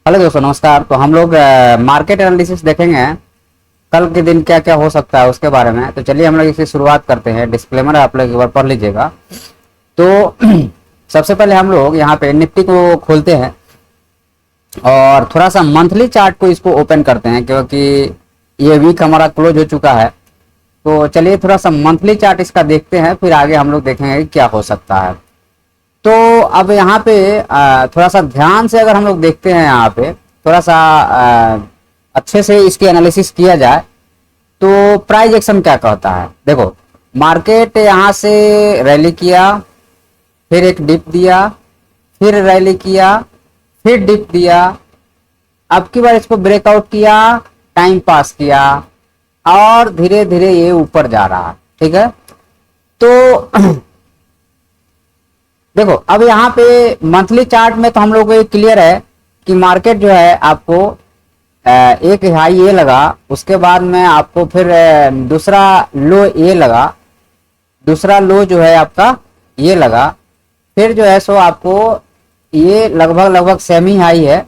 Hello दोस्तों, नमस्कार। तो हम लोग मार्केट एनालिसिस देखेंगे कल के दिन क्या क्या हो सकता है उसके बारे में। तो चलिए हम लोग इसकी शुरुआत करते हैं। डिस्क्लेमर आप लोग एक बार पढ़ लीजिएगा। तो सबसे पहले हम लोग यहाँ पे निफ्टी को खोलते हैं और थोड़ा सा मंथली चार्ट को इसको ओपन करते हैं, क्योंकि ये वीक हमारा क्लोज हो चुका है। तो चलिए थोड़ा सा मंथली चार्ट इसका देखते हैं, फिर आगे हम लोग देखेंगे कि क्या हो सकता है। तो अब यहाँ पे थोड़ा सा ध्यान से अगर हम लोग देखते हैं, यहाँ पे थोड़ा सा अच्छे से इसकी एनालिसिस किया जाए तो प्राइस एक्शन क्या कहता है। देखो, मार्केट यहाँ से रैली किया, फिर एक डिप दिया, फिर रैली किया, फिर डिप दिया, अब की बार इसको ब्रेकआउट किया, टाइम पास किया और धीरे धीरे ये ऊपर जा रहा है। ठीक है, तो देखो अब यहाँ पे मंथली चार्ट में तो हम लोग को ये क्लियर है कि मार्केट जो है आपको एक हाई ये लगा, उसके बाद में आपको फिर दूसरा लो ये लगा, दूसरा लो जो है आपका ये लगा, फिर जो है सो आपको ये लगभग सेमी हाई है,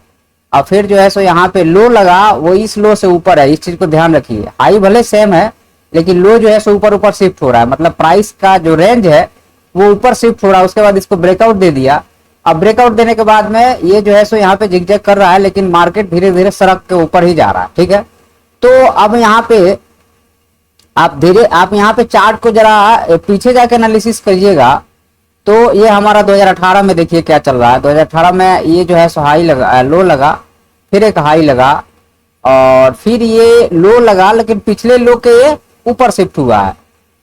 और फिर जो है सो यहाँ पे लो लगा, वो इस लो से ऊपर है। इस चीज को ध्यान रखिए, हाई भले सेम है लेकिन लो जो है सो ऊपर ऊपर शिफ्ट हो रहा है, मतलब प्राइस का जो रेंज है वो ऊपर शिफ्ट हो रहा है। उसके बाद इसको ब्रेकआउट दे दिया। अब ब्रेकआउट देने के बाद में ये जो है सो यहाँ पे जिगजैग कर रहा है, लेकिन मार्केट धीरे धीरे सड़क के ऊपर ही जा रहा है। ठीक है, तो अब यहाँ पे आप यहाँ पे चार्ट को जरा पीछे जाके एनालिसिस करिएगा। तो ये हमारा 2018 में देखिए क्या चल रहा है। 2018 में ये जो है सो हाई लगा, लो लगा, फिर एक हाई लगा और फिर ये लो लगा, लेकिन पिछले लो के ये ऊपर शिफ्ट हुआ है।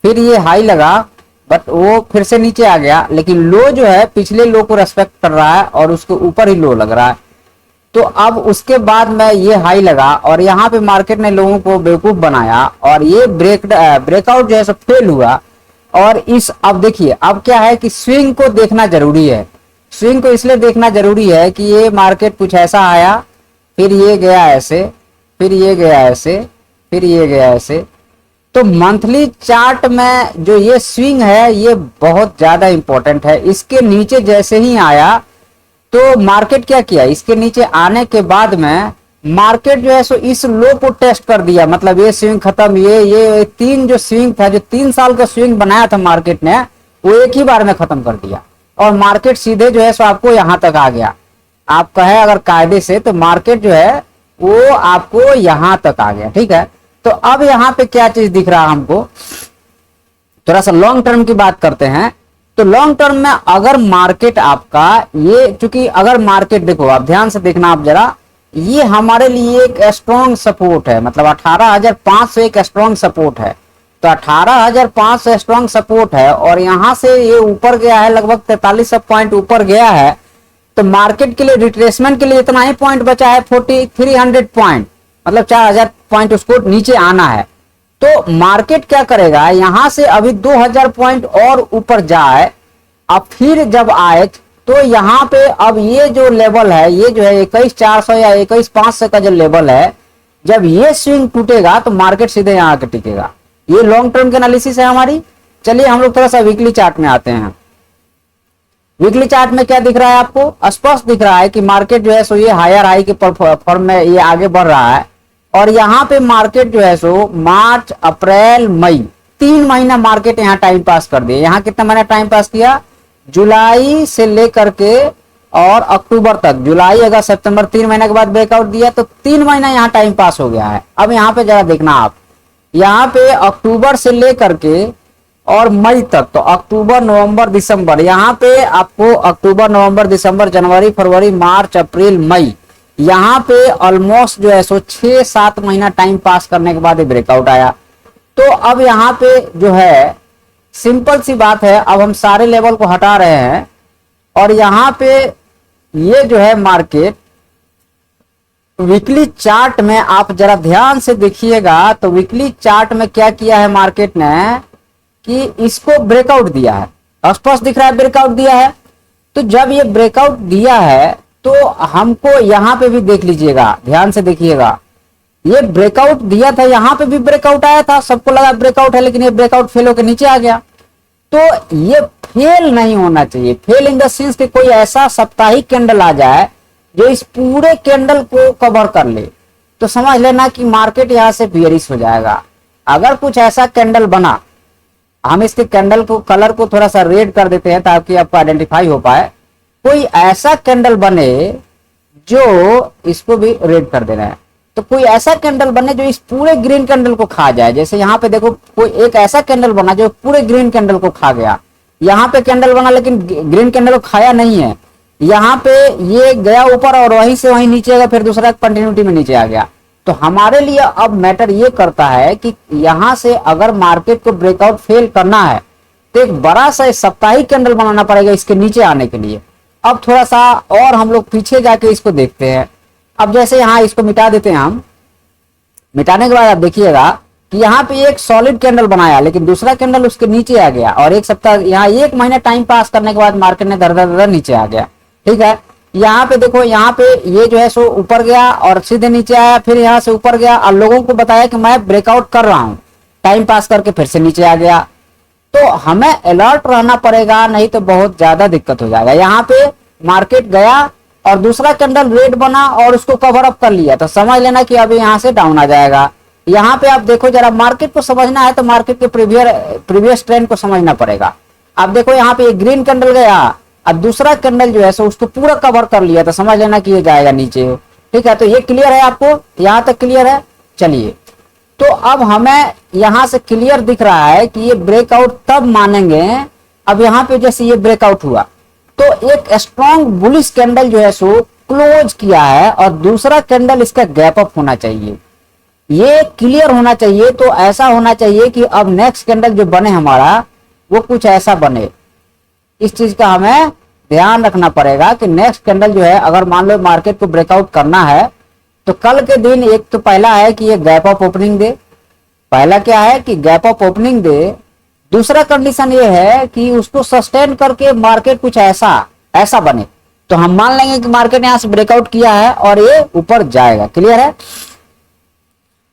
फिर ये हाई लगा बट वो फिर से नीचे आ गया, लेकिन लो जो है पिछले लो को रेस्पेक्ट कर रहा है और उसके ऊपर ही लो लग रहा है। तो अब उसके बाद में ये हाई लगा और यहाँ पे मार्केट ने लोगों को बेवकूफ बनाया और ये ब्रेकआउट जो है सब फेल हुआ। और इस अब देखिए अब क्या है कि स्विंग को देखना जरूरी है। स्विंग को इसलिए देखना जरूरी है कि ये मार्केट कुछ ऐसा आया, फिर ये गया ऐसे, फिर ये गया ऐसे, फिर ये गया ऐसे। तो मंथली चार्ट में जो ये स्विंग है ये बहुत ज्यादा इंपॉर्टेंट है। इसके नीचे जैसे ही आया तो मार्केट क्या किया, इसके नीचे आने के बाद में मार्केट जो है सो इस लो को टेस्ट कर दिया, मतलब ये स्विंग खत्म। ये तीन जो स्विंग था, जो 3 साल का स्विंग बनाया था मार्केट ने, वो एक ही बार में खत्म कर दिया और मार्केट सीधे जो है सो आपको यहां तक आ गया। आप कहे अगर कायदे से तो मार्केट जो है वो आपको यहां तक आ गया। ठीक है, तो अब यहां पे क्या चीज दिख रहा है हमको, थोड़ा सा लॉन्ग टर्म की बात करते हैं। तो लॉन्ग टर्म में अगर मार्केट आपका ये, चूंकि अगर मार्केट देखो, आप ध्यान से देखना आप जरा, ये हमारे लिए एक स्ट्रॉन्ग सपोर्ट है, मतलब 18,500 एक स्ट्रॉन्ग सपोर्ट है। तो 18,500 स्ट्रॉन्ग सपोर्ट है और यहां से ये ऊपर गया है, लगभग 43 पॉइंट ऊपर गया है। तो मार्केट के लिए रिट्रेसमेंट के लिए इतना ही पॉइंट बचा है, 4300 पॉइंट, मतलब 4000 पॉइंट उसको नीचे आना है। तो मार्केट क्या करेगा, यहां से अभी 2000 पॉइंट और ऊपर जाए, अब फिर जब आए तो यहां पे अब ये जो लेवल है, ये जो है 21,400 या 21,500 का जो लेवल है, जब ये स्विंग टूटेगा तो मार्केट सीधे यहां आके टिकेगा। ये लॉन्ग टर्म की एनालिसिस है हमारी। चलिए हम लोग थोड़ा सा वीकली चार्ट में आते हैं। वीकली चार्ट में क्या दिख रहा है आपको, स्पष्ट दिख रहा है कि मार्केट जो है सो ये हायर हाई के फॉर्म में ये आगे बढ़ रहा है। और यहाँ पे मार्केट जो है सो मार्च, अप्रैल, मई, 3 महीना मार्केट यहाँ टाइम पास कर दिया। यहाँ कितना महीना टाइम पास किया, जुलाई से लेकर के और अक्टूबर तक, जुलाई, अगस्त, सितंबर, 3 महीने के बाद ब्रेकआउट दिया, तो 3 महीना यहाँ टाइम पास हो गया है। अब यहाँ पे जरा देखना आप, यहाँ पे अक्टूबर से लेकर के और मई तक, तो अक्टूबर, नवंबर, दिसंबर, यहाँ पे आपको अक्टूबर, नवंबर, दिसंबर, जनवरी, फरवरी, मार्च, अप्रैल, मई, यहाँ पे ऑलमोस्ट जो है सो 6-7 महीना टाइम पास करने के बाद ब्रेकआउट आया। तो अब यहाँ पे जो है सिंपल सी बात है, अब हम सारे लेवल को हटा रहे हैं और यहाँ पे ये जो है मार्केट वीकली चार्ट में आप जरा ध्यान से देखिएगा। तो वीकली चार्ट में क्या किया है मार्केट ने कि इसको ब्रेकआउट दिया है, स्पष्ट दिख रहा है ब्रेकआउट दिया है। तो जब ये ब्रेकआउट दिया है तो हमको यहाँ पे भी देख लीजिएगा, ध्यान से देखिएगा, ये ब्रेकआउट दिया था, यहाँ पे भी ब्रेकआउट आया था, सबको लगा ब्रेकआउट है, लेकिन ये ब्रेकआउट फेल होकर नीचे आ गया। तो ये फेल नहीं होना चाहिए। फेल इन द सेंस कि कोई ऐसा साप्ताहिक कैंडल आ जाए जो इस पूरे कैंडल को कवर कर ले, तो समझ लेना कि मार्केट यहां से बियरिश हो जाएगा। अगर कुछ ऐसा कैंडल बना, हम इसके कैंडल को कलर को थोड़ा सा रेड कर देते हैं ताकि आपको आइडेंटिफाई हो पाए। कोई ऐसा कैंडल बने जो, इसको भी रेड कर देना है, तो कोई ऐसा कैंडल बने जो इस पूरे ग्रीन कैंडल को खा जाए। जैसे यहाँ पे देखो कोई एक ऐसा कैंडल बना जो पूरे ग्रीन कैंडल को खा गया। यहाँ पे कैंडल बना लेकिन ग्रीन कैंडल को खाया नहीं है, यहाँ पे ये गया ऊपर और वहीं से वहीं नीचे गया, फिर दूसरा कंटिन्यूटी में नीचे आ गया। तो हमारे लिए अब मैटर ये करता है कि यहां से अगर मार्केट को ब्रेकआउट फेल करना है तो एक बड़ा सा साप्ताहिक कैंडल बनाना पड़ेगा इसके नीचे आने के लिए। अब थोड़ा सा और हम लोग पीछे जाके इसको देखते हैं। अब जैसे यहाँ इसको मिटा देते हैं हम, मिटाने के बाद आप देखिएगा कि यहाँ पे एक सॉलिड कैंडल बनाया लेकिन दूसरा कैंडल उसके नीचे आ गया, और एक सप्ताह यहाँ 1 महीना टाइम पास करने के बाद मार्केट ने दर दर नीचे आ गया। ठीक है, यहाँ पे देखो, यहाँ पे ये जो है सो ऊपर गया और सीधे नीचे आया, फिर यहाँ से ऊपर गया और लोगों को बताया कि मैं ब्रेकआउट कर रहा हूं, टाइम पास करके फिर से नीचे आ गया। तो हमें अलर्ट रहना पड़ेगा, नहीं तो बहुत ज्यादा दिक्कत हो जाएगा। यहाँ पे मार्केट गया और दूसरा कैंडल रेड बना और उसको कवर अप कर लिया, तो समझ लेना कि अभी यहाँ से डाउन आ जाएगा। यहाँ पे आप देखो, जरा मार्केट को समझना है तो मार्केट के प्रीवियस ट्रेंड को समझना पड़ेगा। आप देखो यहाँ पे ग्रीन कैंडल गया और दूसरा कैंडल जो है सो उसको पूरा कवर कर लिया, तो समझ लेना कि ये जाएगा नीचे। ठीक है, तो ये क्लियर है आपको, यहाँ तक क्लियर है। चलिए, तो अब हमें यहाँ से क्लियर दिख रहा है कि ये ब्रेकआउट तब मानेंगे। अब यहाँ पे जैसे ये ब्रेकआउट हुआ तो एक स्ट्रॉन्ग बुलिश कैंडल जो है सो क्लोज किया है और दूसरा कैंडल इसका गैप अप होना चाहिए, ये क्लियर होना चाहिए। तो ऐसा होना चाहिए कि अब नेक्स्ट कैंडल जो बने हमारा वो कुछ ऐसा बने। इस चीज का हमें ध्यान रखना पड़ेगा कि नेक्स्ट कैंडल जो है, अगर मान लो मार्केट को ब्रेकआउट करना है तो कल के दिन एक तो पहला है कि ये गैप अप ओपनिंग दे, पहला क्या है कि गैप अप ओपनिंग दे। दूसरा कंडीशन ये है कि उसको सस्टेन करके मार्केट कुछ ऐसा बने, तो हम मान लेंगे कि मार्केट यहां से ब्रेकआउट किया है और ये ऊपर जाएगा। क्लियर है।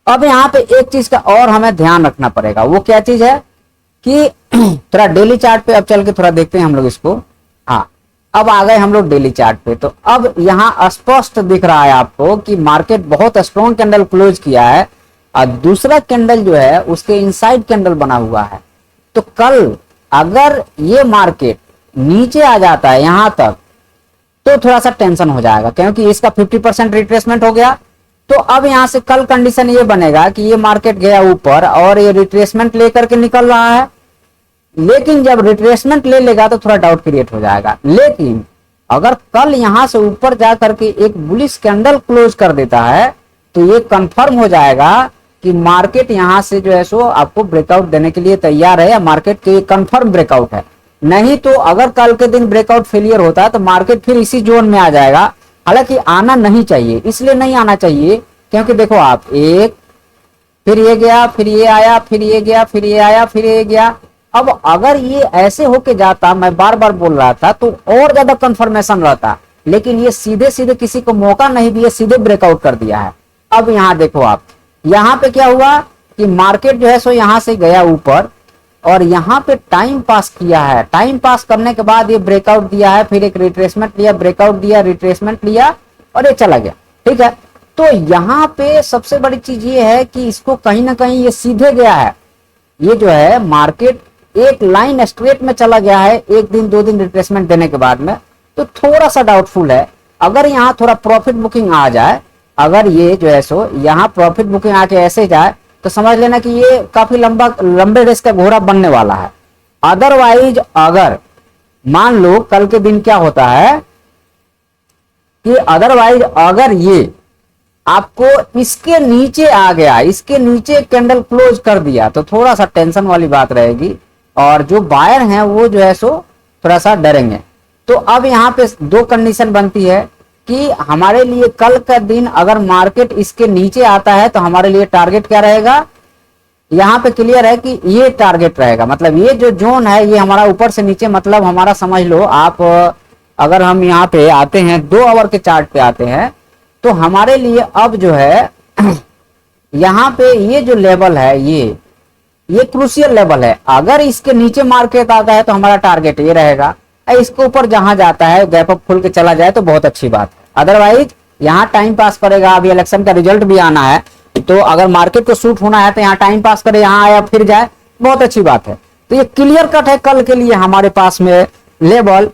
अब यहाँ पे एक चीज का और हमें ध्यान रखना पड़ेगा, वो क्या चीज है कि थोड़ा डेली चार्ट पे अब चल के थोड़ा देखते हैं हम लोग इसको। हाँ, अब आ गए हम लोग डेली चार्ट पे। तो अब यहाँ स्पष्ट दिख रहा है आपको कि मार्केट बहुत स्ट्रॉन्ग कैंडल क्लोज किया है और दूसरा कैंडल जो है उसके इनसाइड कैंडल बना हुआ है। तो कल अगर ये मार्केट नीचे आ जाता है यहां तक तो थोड़ा सा टेंशन हो जाएगा, क्योंकि इसका 50% रिट्रेसमेंट हो गया। तो अब यहां से कल कंडीशन ये बनेगा कि ये मार्केट गया ऊपर और ये रिट्रेसमेंट लेकर के निकल रहा है, लेकिन जब रिट्रेसमेंट ले लेगा तो थोड़ा डाउट क्रिएट हो जाएगा। लेकिन अगर कल यहां से ऊपर जा करके एक बुलिश कैंडल क्लोज कर देता है तो ये कंफर्म हो जाएगा कि मार्केट यहां से जो है सो आपको ब्रेकआउट देने के लिए तैयार है, या मार्केट के कंफर्म ब्रेकआउट है। नहीं तो अगर कल के दिन ब्रेकआउट फेलियर होता है तो मार्केट फिर इसी जोन में आ जाएगा। हालांकि आना नहीं चाहिए, इसलिए नहीं आना चाहिए क्योंकि देखो आप, एक फिर ये गया, फिर ये आया, फिर ये गया, फिर ये आया, फिर ये गया। अब अगर ये ऐसे होके जाता, मैं बार बार बोल रहा था, तो और ज्यादा कंफर्मेशन रहता, लेकिन ये सीधे सीधे किसी को मौका नहीं दिया, सीधे ब्रेकआउट कर दिया है। अब यहाँ देखो आप, यहाँ पे क्या हुआ कि मार्केट जो है सो यहाँ से गया ऊपर और यहाँ पे टाइम पास किया है। टाइम पास करने के बाद ये ब्रेकआउट दिया है, फिर एक रिट्रेसमेंट लिया, ब्रेकआउट दिया, रिट्रेसमेंट लिया और ये चला गया। ठीक है, तो यहाँ पे सबसे बड़ी चीज ये है कि इसको कहीं ना कहीं ये सीधे गया है। ये जो है मार्केट एक लाइन स्ट्रेट में चला गया है, एक दिन 2 दिन रिट्रेसमेंट देने के बाद में, तो थोड़ा सा डाउटफुल है। अगर यहाँ थोड़ा प्रॉफिट बुकिंग आ जाए, अगर ये जो है सो यहाँ प्रॉफिट बुकिंग आके ऐसे जाए तो समझ लेना कि ये काफी लंबे रेस का घोड़ा बनने वाला है। अदरवाइज अगर मान लो कल के दिन क्या होता है कि अदरवाइज अगर ये आपको इसके नीचे आ गया, इसके नीचे कैंडल क्लोज कर दिया, तो थोड़ा सा टेंशन वाली बात रहेगी और जो बायर हैं वो जो है सो थोड़ा सा डरेंगे। तो अब यहाँ पे 2 कंडीशन बनती है कि हमारे लिए कल का दिन अगर मार्केट इसके नीचे आता है तो हमारे लिए टारगेट क्या रहेगा। यहाँ पे क्लियर है कि ये टारगेट रहेगा, मतलब ये जो जोन है ये हमारा ऊपर से नीचे, मतलब हमारा समझ लो आप, अगर हम यहाँ पे आते हैं 2 आवर के चार्ट पे आते हैं तो हमारे लिए अब जो है यहाँ पे ये जो लेवल है ये क्रूशियल लेवल है। अगर इसके नीचे मार्केट आता है तो हमारा टारगेट ये रहेगा, इसके ऊपर जहां जाता है गैप अप खुल के चला जाए तो बहुत अच्छी बात है। अदरवाइज यहाँ टाइम पास करेगा। अभी इलेक्शन का रिजल्ट भी आना है, तो अगर मार्केट को सूट होना है तो यहाँ टाइम पास करे, यहाँ आया फिर जाए, बहुत अच्छी बात है। तो ये क्लियर कट है कल के लिए हमारे पास में लेवल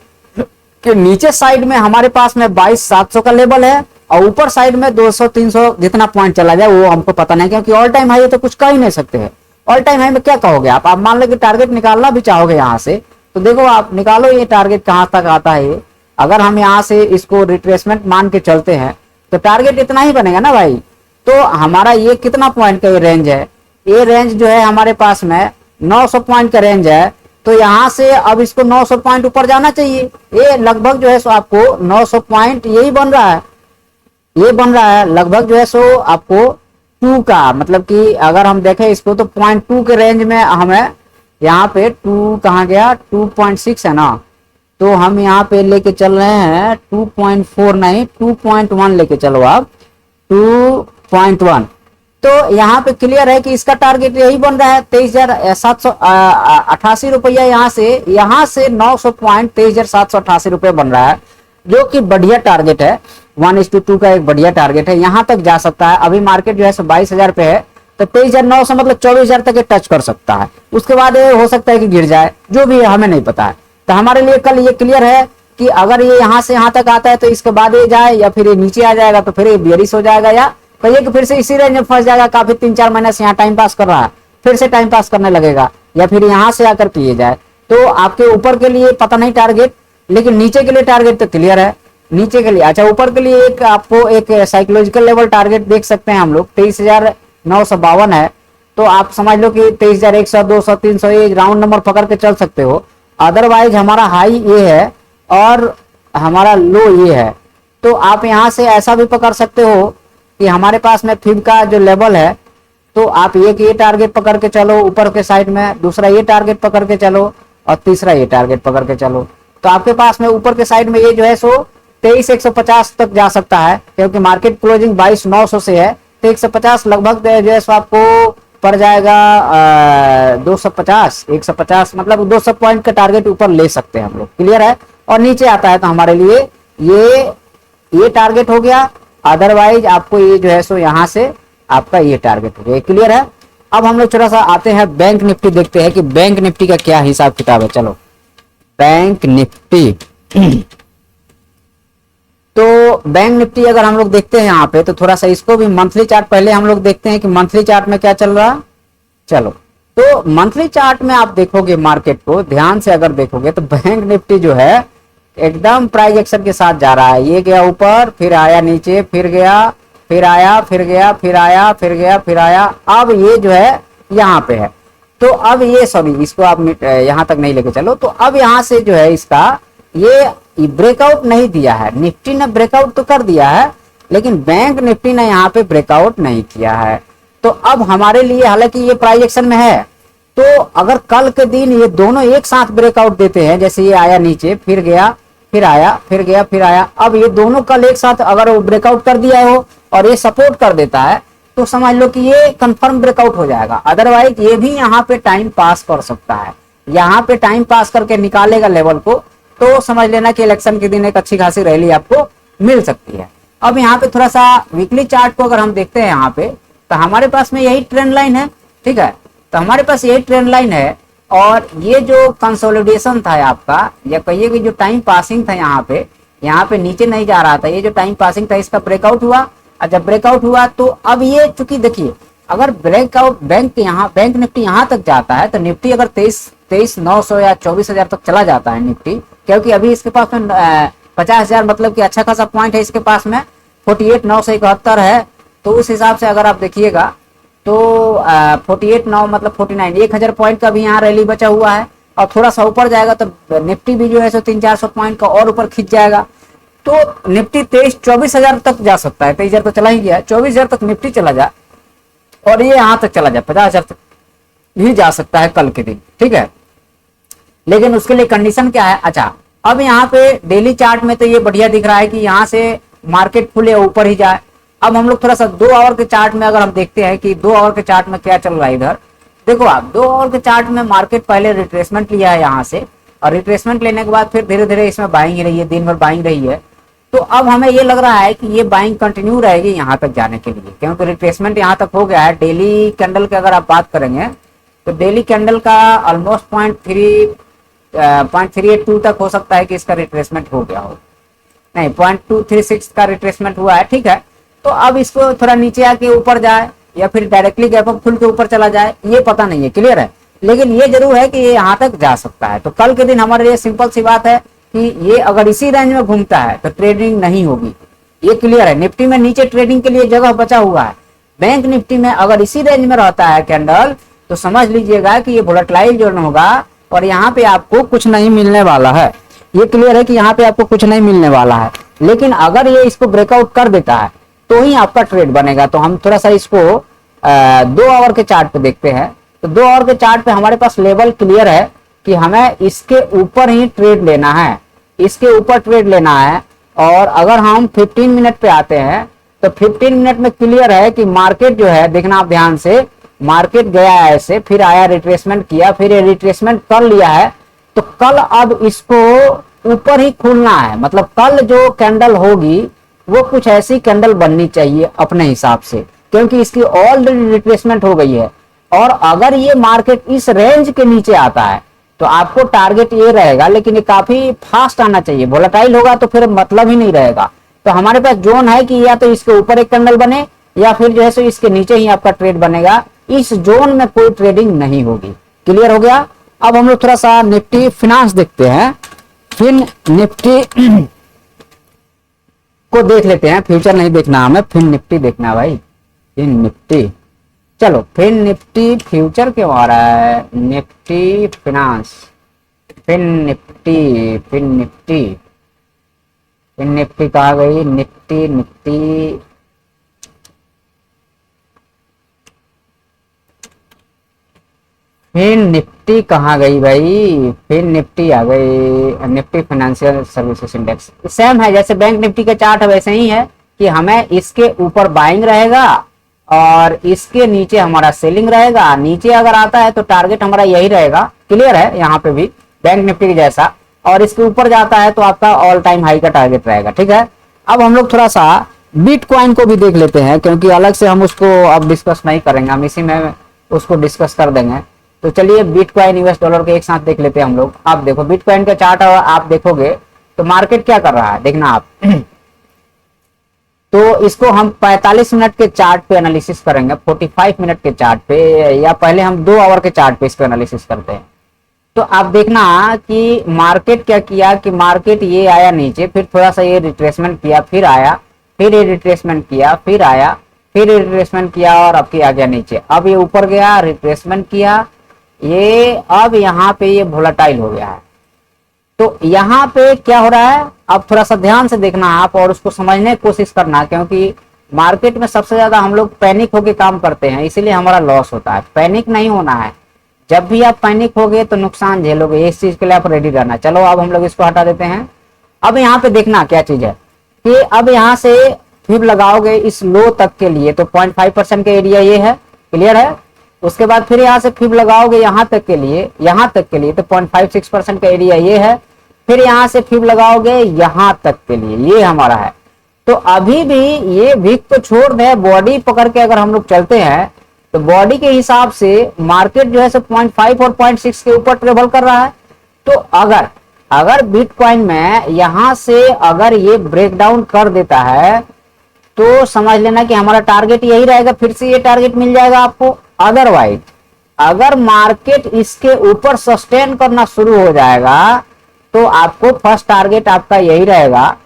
के नीचे साइड में हमारे पास में 22,700 का लेवल है, और ऊपर साइड में 200-300 जितना पॉइंट चला जाए वो हमको पता नहीं, क्योंकि ऑल टाइम हाई है तो कुछ कह ही नहीं सकते हैं। ऑल टाइम हाई में क्या कहोगे आप मान लो कि टारगेट निकालना भी चाहोगे यहाँ से, तो देखो आप निकालो ये टारगेट कहाँ तक आता है। अगर हम यहाँ से इसको रिट्रेसमेंट मान के चलते हैं तो टारगेट इतना ही बनेगा ना भाई। तो हमारा ये कितना पॉइंट का ये रेंज है, ये रेंज जो है हमारे पास में 900 पॉइंट का रेंज है। तो यहाँ से अब इसको 900 पॉइंट ऊपर जाना चाहिए। ये लगभग जो है सो आपको 900 पॉइंट यही बन रहा है, ये बन रहा है लगभग जो है सो आपको 2 का, मतलब कि अगर हम देखें इसको तो 0.2 के रेंज में हमें यहाँ पे 2 कहाँ गया, 2.6 है ना, तो हम यहाँ पे लेके चल रहे हैं 2.4 नहीं 2.1 लेके चलो आप 2.1। तो यहाँ पे क्लियर है कि इसका टारगेट यही बन रहा है 23,788 रुपया। यहाँ से 900 पॉइंट 23,788 रुपये बन रहा है, जो कि बढ़िया टारगेट है। 1:2 का एक बढ़िया टारगेट है, यहाँ तक जा सकता है। अभी मार्केट जो है 22,000 पे है, तो 23,900 मतलब 24,000 तक टच कर सकता है। उसके बाद ये हो सकता है कि गिर जाए, जो भी है हमें नहीं पता है। तो हमारे लिए कल ये क्लियर है कि अगर ये यहाँ से यहाँ तक आता है तो इसके बाद ये जाए, या फिर ये नीचे आ जाएगा तो फिर ये बेरिश हो जाएगा, या कहिए कि फिर से इसी रेंज में फंस जाएगा। काफी 3-4 महीने से यहाँ टाइम पास कर रहा है, फिर से टाइम पास करने लगेगा, या फिर यहाँ से आकर पिए जाए। तो आपके ऊपर के लिए पता नहीं टारगेट, लेकिन नीचे के लिए टारगेट तो क्लियर है। नीचे के लिए अच्छा, ऊपर के लिए एक आपको एक साइकोलॉजिकल लेवल टारगेट देख सकते हैं हम लोग 23,952 है। तो आप समझ लो कि 23,100, 200, 300 ये राउंड नंबर पकड़ के चल सकते हो। अदरवाइज हमारा हाई ये है और हमारा लो ये है। तो आप यहाँ से ऐसा भी पकड़ सकते हो कि हमारे पास में फिब का जो लेवल है, तो आप एक ये टारगेट पकड़ के चलो ऊपर के साइड में, दूसरा ये टारगेट पकड़ के चलो, और तीसरा ये टारगेट पकड़ के चलो। तो आपके पास में ऊपर के साइड में ये जो है सो 23,150 तक जा सकता है, क्योंकि मार्केट क्लोजिंग 22,900 से है। तो 150 लगभग जो है सो आपको पड़ जाएगा 150 मतलब 200 पॉइंट का टारगेट ऊपर ले सकते हैं हम लोग। क्लियर है। और नीचे आता है तो हमारे लिए ये टारगेट हो गया। अदरवाइज आपको ये जो है सो यहाँ से आपका ये टारगेट हो गया। क्लियर है। अब हम लोग थोड़ा सा आते हैं बैंक निफ्टी, देखते हैं कि बैंक निफ्टी का क्या हिसाब किताब है। चलो बैंक निफ्टी तो बैंक निफ्टी अगर हम लोग देखते हैं यहाँ पे, तो थोड़ा सा इसको भी मंथली चार्ट पहले हम लोग देखते हैं कि मंथली चार्ट में क्या चल रहा है। चलो तो मंथली चार्ट में आप देखोगे मार्केट को ध्यान से अगर देखोगे तो बैंक निफ्टी जो है एकदम प्राइस एक्शन के साथ जा रहा है। ये गया ऊपर, फिर आया नीचे, फिर गया, फिर आया, फिर गया, फिर आया, फिर गया, फिर आया। अब ये जो है यहाँ पे है। तो अब ये सॉरी इसको आप यहाँ तक नहीं लेके चलो। तो अब यहाँ से जो है इसका ये ब्रेकआउट नहीं दिया है। निफ्टी ने ब्रेकआउट तो कर दिया है, लेकिन बैंक निफ्टी ने यहाँ पे ब्रेकआउट नहीं किया है। तो अब हमारे लिए हालांकि ये प्राइस एक्शन में है, तो अगर कल के दिन ये दोनों एक साथ ब्रेकआउट देते हैं, जैसे ये आया नीचे, फिर गया, फिर आया, फिर गया, फिर आया, अब ये दोनों कल एक साथ अगर वो ब्रेकआउट कर दिया हो और ये सपोर्ट कर देता है, तो समझ लो कि ये कंफर्म ब्रेकआउट हो जाएगा। अदरवाइज ये भी यहाँ पे टाइम पास कर सकता है, यहाँ पे टाइम पास करके निकालेगा लेवल को, तो समझ लेना कि इलेक्शन के दिन एक अच्छी खासी रैली आपको मिल सकती है। अब यहाँ पे थोड़ा सा वीकली चार्ट को अगर हम देखते हैं यहाँ पे, तो हमारे पास में यही ट्रेंड लाइन है। ठीक है, तो हमारे पास यही ट्रेंड लाइन है, और ये जो कंसोलिडेशन था आपका, या कहिए कि जो टाइम पासिंग था यहाँ पे नीचे नहीं जा रहा था, ये जो टाइम पासिंग था इसका ब्रेकआउट हुआ। और जब ब्रेकआउट हुआ तो अब ये चूंकि देखिए अगर ब्रेकआउट बैंक निफ्टी यहाँ तक जाता है, तो निफ्टी अगर 23,900 या 24,000 तक चला जाता है निफ्टी, क्योंकि अभी इसके पास में 50,000 मतलब कि अच्छा खासा पॉइंट है इसके पास में, 48,971 है। तो उस हिसाब से अगर आप देखिएगा तो 48,9 मतलब 49, 1,000 पॉइंट का भी यहाँ रैली बचा हुआ है। और थोड़ा सा ऊपर जाएगा तो निफ्टी भी जो है सो 300-400 पॉइंट का और ऊपर खींच जाएगा। तो निफ्टी 23,000-24,000 तक जा सकता है। 23,000 तो चला ही गया, 24,000 तक निफ्टी चला जाए, और ये यहाँ तक चला जाए 50,000 तक भी जा सकता है कल के दिन। ठीक है, लेकिन उसके लिए कंडीशन क्या है। अच्छा, अब यहाँ पे डेली चार्ट में तो ये बढ़िया दिख रहा है कि यहाँ से मार्केट खुले ऊपर ही जाए। अब हम लोग थोड़ा सा 2 आवर के चार्ट में अगर हम देखते हैं कि 2 आवर के चार्ट में क्या चल रहा है। इधर देखो आप 2 आवर के चार्ट में मार्केट पहले रिट्रेसमेंट लिया है यहाँ से, और रिट्रेसमेंट लेने के बाद फिर धीरे धीरे इसमें बाइंग रही है, दिन भर बाइंग रही है। तो अब हमें ये लग रहा है कि ये बाइंग कंटिन्यू रहेगी यहाँ तक जाने के लिए, क्योंकि रिट्रेसमेंट यहाँ तक हो गया है। डेली कैंडल की अगर आप बात करेंगे तो डेली कैंडल का ऑलमोस्ट 0.382 तक हो सकता है कि इसका रिट्रेसमेंट हो गया हो, नहीं 0.236 का रिट्रेसमेंट हुआ है, ठीक है। तो अब इसको थोड़ा नीचे आके ऊपर जाए या फिर डायरेक्टली गैप अप खुल के ऊपर चला जाए, ये पता नहीं है, क्लियर है। लेकिन ये जरूर है कि ये यहाँ तक जा सकता है। तो कल के दिन हमारे लिए सिंपल सी बात है कि ये अगर इसी रेंज में घूमता है तो ट्रेडिंग नहीं होगी, ये क्लियर है। निफ्टी में नीचे ट्रेडिंग के लिए जगह बचा हुआ है, बैंक निफ्टी में अगर इसी रेंज में रहता है कैंडल तो समझ लीजिएगा कि ये वोलेटाइल जोन होगा और यहाँ पे आपको कुछ नहीं मिलने वाला है, ये क्लियर है कि यहाँ पे आपको कुछ नहीं मिलने वाला है। लेकिन अगर ये इसको ब्रेकआउट कर देता है तो ही आपका ट्रेड बनेगा। तो हम थोड़ा सा इसको 2 आवर के चार्ट पे देखते हैं। तो 2 आवर के चार्ट पे हमारे पास लेवल क्लियर है कि हमें इसके ऊपर ही ट्रेड लेना है, इसके ऊपर ट्रेड लेना है। और अगर हम 15 मिनट पे आते हैं तो 15 मिनट में क्लियर है कि मार्केट जो है, देखना आप ध्यान से, मार्केट गया ऐसे, फिर आया रिट्रेसमेंट किया, फिर ये रिट्रेसमेंट कर लिया है। तो कल अब इसको ऊपर ही खुलना है, मतलब कल जो कैंडल होगी वो कुछ ऐसी कैंडल बननी चाहिए अपने हिसाब से, क्योंकि इसकी ऑलरेडी रिट्रेसमेंट हो गई है। और अगर ये मार्केट इस रेंज के नीचे आता है तो आपको टारगेट ये रहेगा, लेकिन ये काफी फास्ट आना चाहिए। वोलेटाइल होगा तो फिर मतलब ही नहीं रहेगा। तो हमारे पास जोन है कि या तो इसके ऊपर एक कैंडल बने या फिर जो है सो इसके नीचे ही आपका ट्रेड बनेगा, इस जोन में कोई ट्रेडिंग नहीं होगी। क्लियर हो गया। अब हम लोग थोड़ा सा निफ्टी फिनांस देखते हैं, फिन निफ्टी को देख लेते हैं। फ्यूचर नहीं देखना हमें, फिन निफ्टी देखना भाई, फिन निफ्टी। चलो फिन निफ्टी फ्यूचर क्यों आ रहा है, Nifty finance, Fin Nifty, Fin Nifty, Fin Nifty कहाँ गई, निफ्टी निफ्टी फिन निफ्टी कहाँ गई भाई, फिन निफ्टी आ गई, Nifty financial services index. Same है जैसे बैंक निफ्टी का चार्ट है, वैसे ही है कि हमें इसके ऊपर बाइंग रहेगा और इसके नीचे हमारा सेलिंग रहेगा। नीचे अगर आता है तो टारगेट हमारा यही रहेगा, क्लियर है, यहाँ पे भी बैंक निफ्टी के जैसा। और इसके ऊपर जाता है तो आपका ऑल टाइम हाई का टारगेट रहेगा, ठीक है। अब हम लोग थोड़ा सा बिटकॉइन को भी देख लेते हैं, क्योंकि अलग से हम उसको अब डिस्कस नहीं करेंगे, हम इसी में उसको डिस्कस कर देंगे। तो चलिए बिटकॉइन यूएस डॉलर के एक साथ देख लेते हैं हम लोग। आप देखो बिटकॉइन का चार्ट आप देखोगे तो मार्केट क्या कर रहा है, देखना आप। तो इसको हम 45 मिनट के चार्ट पे एनालिसिस करेंगे, 45 मिनट के चार्ट पे, या पहले हम 2 आवर के चार्ट पे इसको एनालिसिस करते हैं। तो आप देखना कि मार्केट क्या किया कि मार्केट ये आया नीचे, फिर थोड़ा सा ये रिट्रेसमेंट किया, फिर आया, फिर ये रिट्रेसमेंट किया, फिर आया, फिर रिट्रेसमेंट किया और अब आ गया नीचे। अब ये ऊपर गया, रिट्रेसमेंट किया, ये अब यहाँ पे ये वोलेटाइल हो गया है। तो यहाँ पे क्या हो रहा है, अब थोड़ा सा ध्यान से देखना आप और उसको समझने की कोशिश करना, क्योंकि मार्केट में सबसे ज्यादा हम लोग पैनिक होके काम करते हैं, इसीलिए हमारा लॉस होता है। पैनिक नहीं होना है, जब भी आप पैनिक होगे तो नुकसान झेलोगे, इस चीज के लिए आप रेडी रहना। चलो अब हम लोग इसको हटा देते हैं। अब यहाँ पे देखना क्या चीज है कि अब यहाँ से फिर लगाओगे इस लो तक के लिए तो 0.5% का एरिया ये है, क्लियर है। उसके बाद फिर यहाँ से फिर लगाओगे यहाँ तक के लिए, यहाँ तक के लिए तो 0.56% का एरिया ये है। फिर यहाँ से फिर लगाओगे यहाँ तक के लिए, ये हमारा है। तो अभी भी ये वीक तो छोड़ दे, बॉडी पकड़ के अगर हम लोग चलते हैं तो बॉडी के हिसाब से मार्केट जो है 0.5 और 0.6 के ऊपर ट्रेवल कर रहा है। तो अगर बिटकॉइन में यहाँ से अगर ये ब्रेकडाउन कर देता है तो समझ लेना कि हमारा टारगेट यही रहेगा, फिर से ये टारगेट मिल जाएगा आपको। अदरवाइज अगर मार्केट इसके ऊपर सस्टेन करना शुरू हो जाएगा तो आपको फर्स्ट टारगेट आपका यही रहेगा,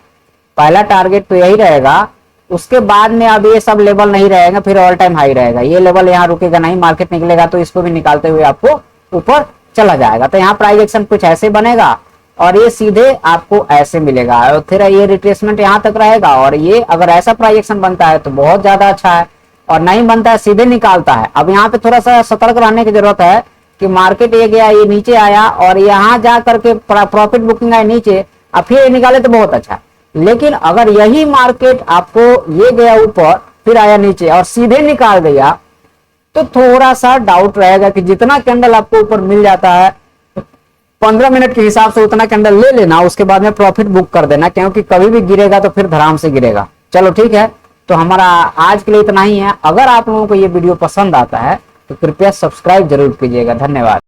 पहला टारगेट तो यही रहेगा। उसके बाद में अब ये सब लेवल नहीं रहेगा, फिर ऑल टाइम हाई रहेगा। ये लेवल यहाँ रुकेगा नहीं, मार्केट निकलेगा तो इसको भी निकालते हुए आपको ऊपर चला जाएगा। तो यहाँ प्राइस एक्शन कुछ ऐसे बनेगा और ये सीधे आपको ऐसे मिलेगा और फिर ये रिट्रेसमेंट यहाँ तक रहेगा। और ये अगर ऐसा प्राइस एक्शन बनता है तो बहुत ज्यादा अच्छा है, और नहीं बनता है सीधे निकालता है। अब यहाँ पे थोड़ा सा सतर्क रहने की जरूरत है कि मार्केट ये गया, ये नीचे आया और यहाँ जा करके प्रॉफिट बुकिंग आया नीचे, अब फिर ये निकाले तो बहुत अच्छा। लेकिन अगर यही मार्केट आपको ये गया ऊपर फिर आया नीचे और सीधे निकाल दिया तो थोड़ा सा डाउट रहेगा कि जितना कैंडल आपको ऊपर मिल जाता है 15 मिनट के हिसाब से उतना के अंदर ले लेना, उसके बाद में प्रॉफिट बुक कर देना, क्योंकि कभी भी गिरेगा तो फिर धड़ाम से गिरेगा। चलो ठीक है, तो हमारा आज के लिए इतना ही है। अगर आप लोगों को ये वीडियो पसंद आता है तो कृपया सब्सक्राइब जरूर कीजिएगा। धन्यवाद।